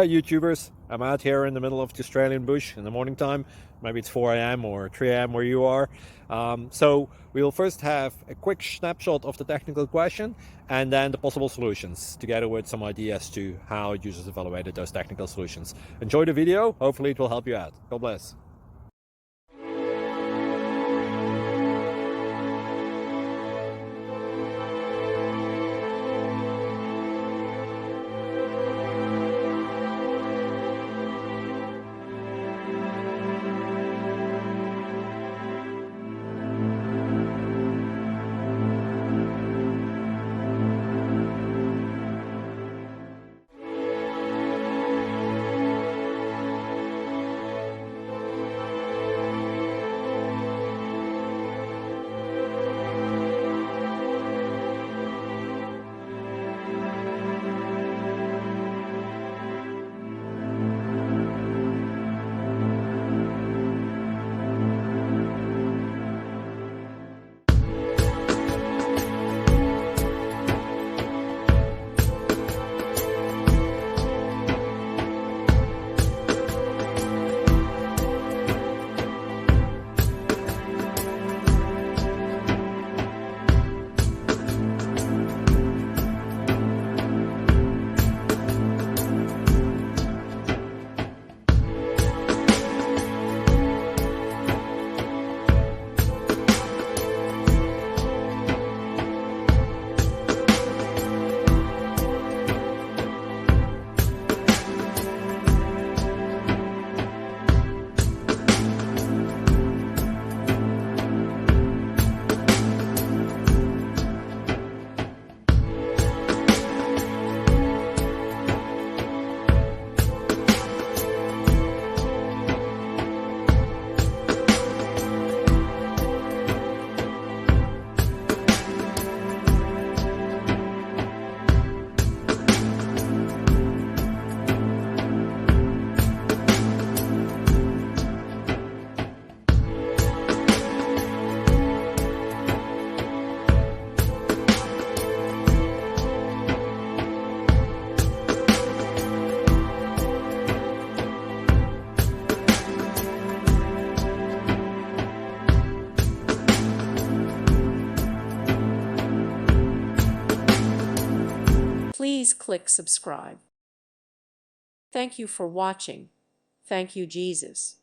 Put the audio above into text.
Hi YouTubers, I'm out here in the middle of the Australian bush in the morning time. Maybe it's 4 a.m. or 3 a.m. where you are. So we'll first have a quick snapshot of the technical question and then the possible solutions, together with some ideas to how users evaluated those technical solutions. Enjoy the video, hopefully it will help you out. God bless. Please click subscribe. Thank you for watching. Thank you, Jesus.